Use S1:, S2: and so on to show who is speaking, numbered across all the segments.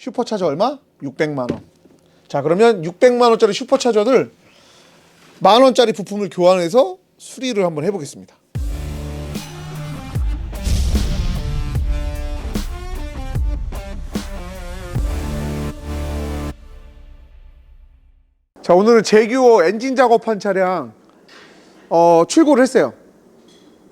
S1: 슈퍼차저 얼마? 600만 원. 자, 그러면 600만 원짜리 슈퍼차저를 만 원짜리 부품을 교환해서 수리를 한번 해보겠습니다. 자, 오늘은 제규어 엔진 작업한 차량 출고를 했어요.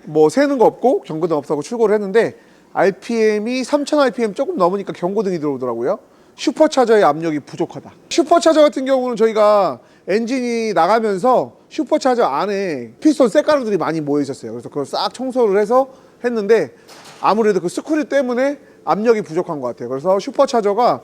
S1: 뭐 새는 거 없고 경고등 없다고 출고를 했는데 RPM이 3000rpm 조금 넘으니까 경고등이 들어오더라고요. 슈퍼차저의 압력이 부족하다. 슈퍼차저 같은 경우는 저희가 엔진이 나가면서 슈퍼차저 안에 피스톤 쇳가루들이 많이 모여 있었어요. 그래서 그걸 싹 청소를 해서 했는데 아무래도 그 스크류 때문에 압력이 부족한 것 같아요. 그래서 슈퍼차저가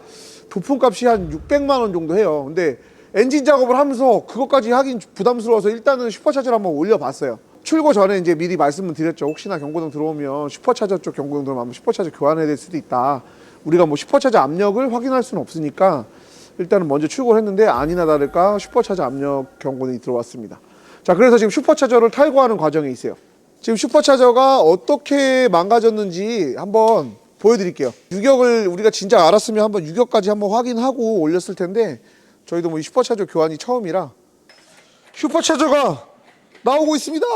S1: 부품값이 한 600만 원 정도 해요. 근데 엔진 작업을 하면서 그것까지 하긴 부담스러워서 일단은 슈퍼차저를 한번 올려봤어요. 출고 전에 이제 미리 말씀을 드렸죠. 혹시나 경고등 들어오면 슈퍼차저 쪽 경고등 들어오면 슈퍼차저 교환해야 될 수도 있다. 우리가 뭐 슈퍼차저 압력을 확인할 수는 없으니까 일단은 먼저 출고를 했는데 아니나 다를까 슈퍼차저 압력 경고등이 들어왔습니다. 자, 그래서 지금 슈퍼차저를 탈거하는 과정에 있어요. 지금 슈퍼차저가 어떻게 망가졌는지 한번 보여드릴게요. 유격을 우리가 진짜 알았으면 한번 유격까지 한번 확인하고 올렸을 텐데 저희도 뭐 이 슈퍼차저 교환이 처음이라 슈퍼차저가 나오고 있습니다.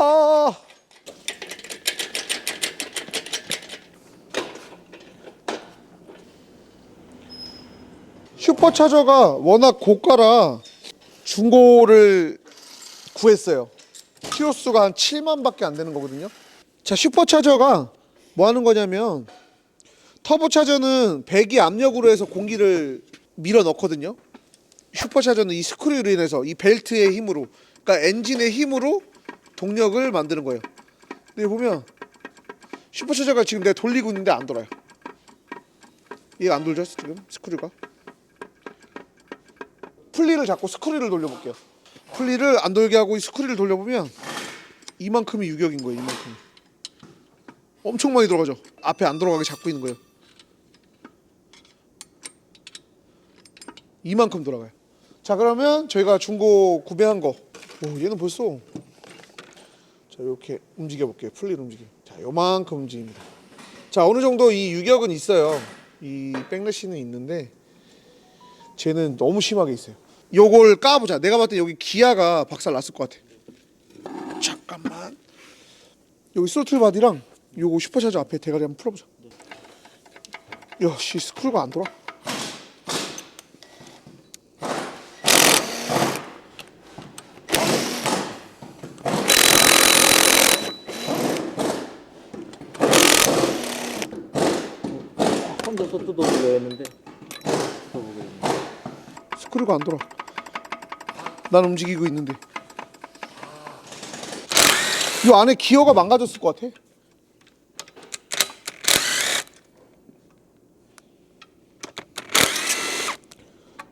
S1: 슈퍼차저가 워낙 고가라 중고를 구했어요. 키로수가 한 7만 밖에 안 되는 거거든요. 자, 슈퍼차저가 뭐 하는 거냐면 터보차저는 배기 압력으로 해서 공기를 밀어 넣거든요. 슈퍼차저는 이 스크류로 인해서 이 벨트의 힘으로, 그러니까 엔진의 힘으로 동력을 만드는 거예요. 근데 보면 슈퍼차저가 지금 내가 돌리고 있는데 안 돌아요. 얘가 안 돌죠 지금 스크류가. 풀리를 잡고 스크류를 돌려볼게요. 풀리를 안 돌게 하고 이 스크류를 돌려보면 이만큼이 유격인 거예요. 이만큼. 엄청 많이 들어가죠. 앞에 안 들어가게 잡고 있는 거예요. 이만큼 들어가요. 자, 그러면 저희가 중고 구매한 거, 오, 얘는 벌써 자, 이렇게 움직여 볼게요. 풀리를 움직여. 자, 요만큼 움직입니다. 자, 어느 정도 이 유격은 있어요. 이 백래시는 있는데 쟤는 너무 심하게 있어요. 요걸 까보자. 내가 봤을 때 여기 기아가 박살 났을 것 같아. 잠깐만. 여기 스로틀 바디랑 요거 슈퍼차저 앞에 대가리 한번 풀어보자. 야, 씨, 스크류가 안 돌아.
S2: 혼자서 뜯어보려 했는데
S1: 스크류가 안 돌아. 난 움직이고 있는데 이 안에 기어가 망가졌을 것 같아.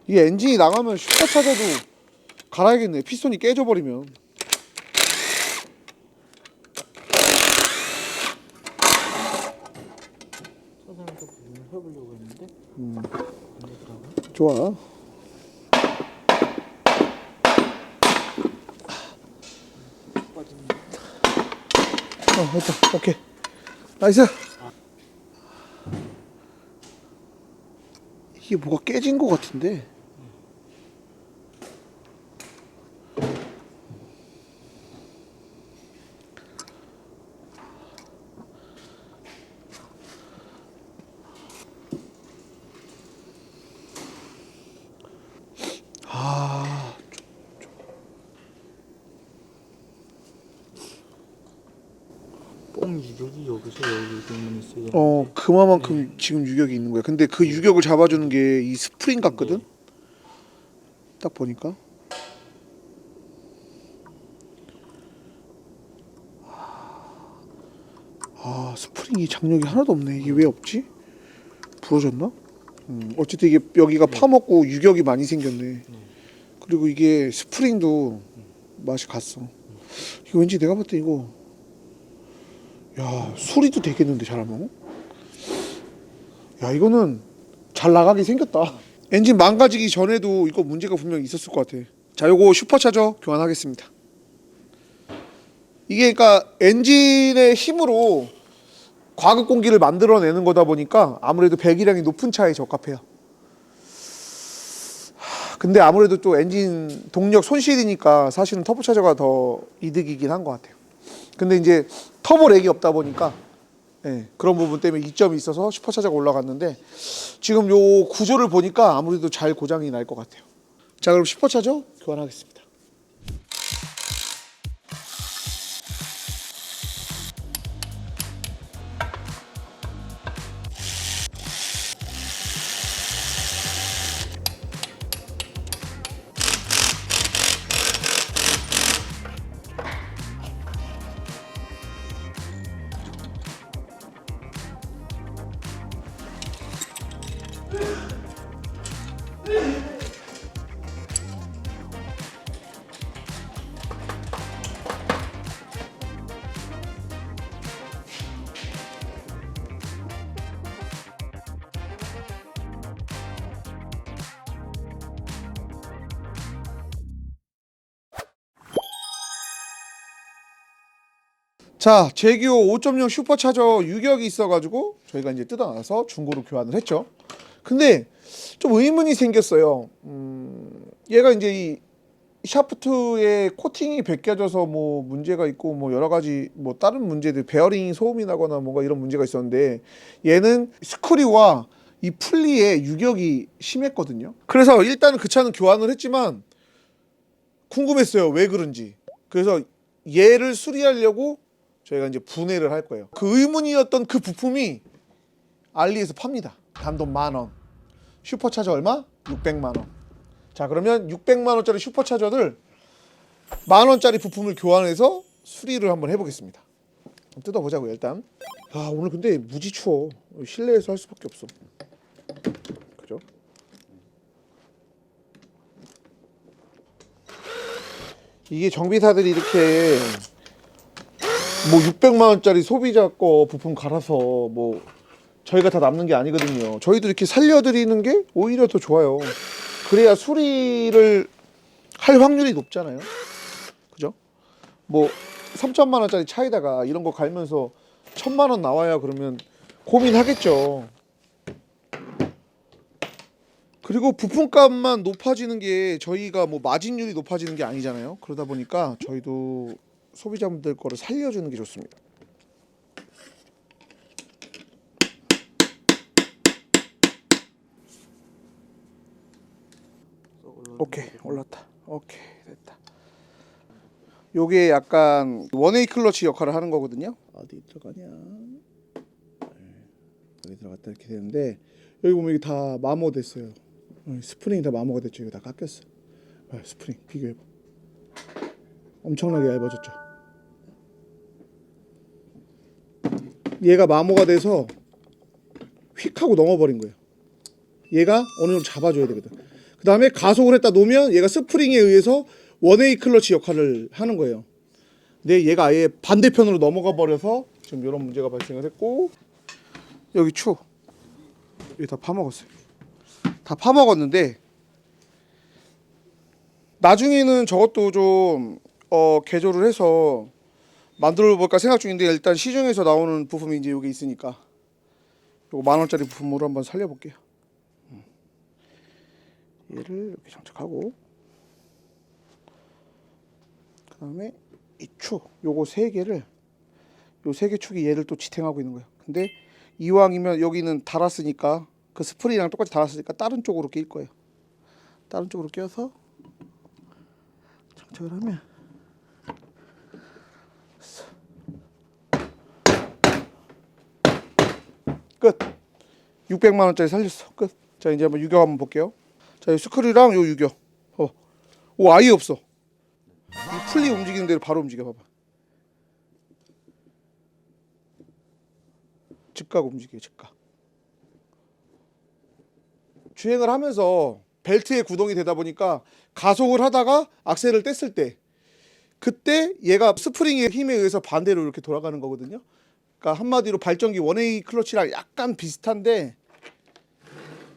S1: 이 엔진이 나가면 슈퍼차저도 갈아야겠네. 피스톤이 깨져버리면.
S2: 사장님도 해보려고 했는데
S1: 좋아. 됐다. 오케이. 나이스. 이게 뭐가 깨진 것 같은데.
S2: 뽕 유격이 여기서 여기 보면 있어요.
S1: 그만큼 지금 유격이 있는 거야. 근데 그 유격을 잡아주는 게 이 스프링 같거든. 딱 보니까. 스프링이 장력이 하나도 없네. 이게 왜 없지? 부러졌나? 어쨌든 이게 여기가 파먹고 유격이 많이 생겼네. 그리고 이게 스프링도 맛이 갔어. 이거 왠지 내가 봤을 때 이거, 야, 수리도 되겠는데 잘하면? 야, 이거는 잘 나가게 생겼다. 엔진 망가지기 전에도 이거 문제가 분명히 있었을 것 같아. 자, 요거 슈퍼차저 교환하겠습니다. 이게 그러니까 엔진의 힘으로 과급 공기를 만들어내는 거다 보니까 아무래도 배기량이 높은 차에 적합해요. 근데 아무래도 또 엔진 동력 손실이니까 사실은 터보차저가 더 이득이긴 한 것 같아요. 근데 이제 터보 렉이 없다 보니까 예, 그런 부분 때문에 이점이 있어서 슈퍼차저가 올라갔는데 지금 요 구조를 보니까 아무래도 잘 고장이 날 것 같아요. 자, 그럼 슈퍼차저 교환하겠습니다. 자, 제기호 5.0 슈퍼차저 유격이 있어가지고 저희가 이제 뜯어놔서 중고로 교환을 했죠. 근데 좀 의문이 생겼어요. 얘가 이제 이 샤프트에 코팅이 벗겨져서 뭐 문제가 있고 뭐 여러 가지 뭐 다른 문제들 베어링이 소음이 나거나 뭔가 이런 문제가 있었는데 얘는 스크류와 이 풀리에 유격이 심했거든요. 그래서 일단은 그 차는 교환을 했지만 궁금했어요. 왜 그런지. 그래서 얘를 수리하려고 저희가 이제 분해를 할 거예요. 그 의문이었던 그 부품이 알리에서 팝니다. 단돈 10,000원. 슈퍼차저 얼마? 600만 원. 자, 그러면 600만 원짜리 슈퍼차저를 10,000원짜리 부품을 교환해서 수리를 한번 해보겠습니다. 한번 뜯어보자고요, 일단. 아, 오늘 근데 무지 추워. 실내에서 할 수밖에 없어. 그죠? 이게 정비사들이 이렇게 뭐 600만 원짜리 소비자 거 부품 갈아서 뭐 저희가 다 남는 게 아니거든요. 저희도 이렇게 살려드리는 게 오히려 더 좋아요. 그래야 수리를 할 확률이 높잖아요. 그죠? 뭐 3천만 원짜리 차에다가 이런 거 갈면서 1,000만 원 나와야 그러면 고민하겠죠. 그리고 부품값만 높아지는 게 저희가 뭐 마진율이 높아지는 게 아니잖아요. 그러다 보니까 저희도 소비자분들 거를 살려주는 게 좋습니다. 오케이, 올랐다. 오케이, 됐다. 요게 약간 원웨이 클러치 역할을 하는 거거든요. 어디 들어가냐? 여기 들어갔다 이렇게 되는데 여기 보면 이게 다 마모됐어요. 스프링이 다 마모가 됐죠. 이거 다 깎였어. 스프링 비교해봐. 엄청나게 얇아졌죠. 얘가 마모가 돼서 휙 하고 넘어버린 거예요. 얘가 어느 정도 잡아줘야 되거든. 그 다음에 가속을 했다 놓으면 얘가 스프링에 의해서 원웨이 클러치 역할을 하는 거예요. 근데 얘가 아예 반대편으로 넘어가 버려서 지금 이런 문제가 발생을 했고, 여기 추 여기 다 파먹었어요. 다 파먹었는데 나중에는 저것도 좀 개조를 해서 만들어 볼까 생각 중인데, 일단 시중에서 나오는 부품이 이제 여기 있으니까 요거 10,000원짜리 부품으로 한번 살려볼게요. 얘를 이렇게 장착하고, 그 다음에 이 축, 요거 세 개를, 요 세 개 축이 얘를 또 지탱하고 있는 거예요. 근데 이왕이면 여기는 달았으니까, 그 스프링이랑 똑같이 달았으니까 다른 쪽으로 낄 거예요. 다른 쪽으로 껴서 장착을 하면 끝. 600만 원짜리 살렸어. 끝. 자, 이제 한번 유격 한번 볼게요. 자, 이 스크류랑 요 유격. 오, 아예 없어. 이 풀리 움직이는 대로 바로 움직여 봐봐. 즉각 움직여, 즉각. 주행을 하면서 벨트에 구동이 되다 보니까 가속을 하다가 악셀을 뗐을 때, 그때 얘가 스프링의 힘에 의해서 반대로 이렇게 돌아가는 거거든요. 그러니까 한마디로 발전기 원웨이 클러치랑 약간 비슷한데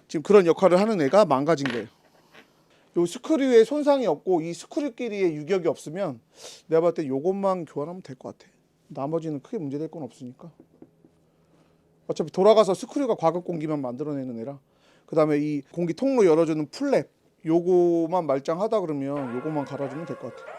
S1: 지금 그런 역할을 하는 애가 망가진 거예요. 요 스크류에 손상이 없고 이 스크류끼리의 유격이 없으면 내가 봤을 때 요것만 교환하면 될 것 같아. 나머지는 크게 문제될 건 없으니까. 어차피 돌아가서 스크류가 과급 공기만 만들어내는 애라. 그 다음에 이 공기 통로 열어주는 플랩, 요거만 말짱하다 그러면 요거만 갈아주면 될 것 같아요.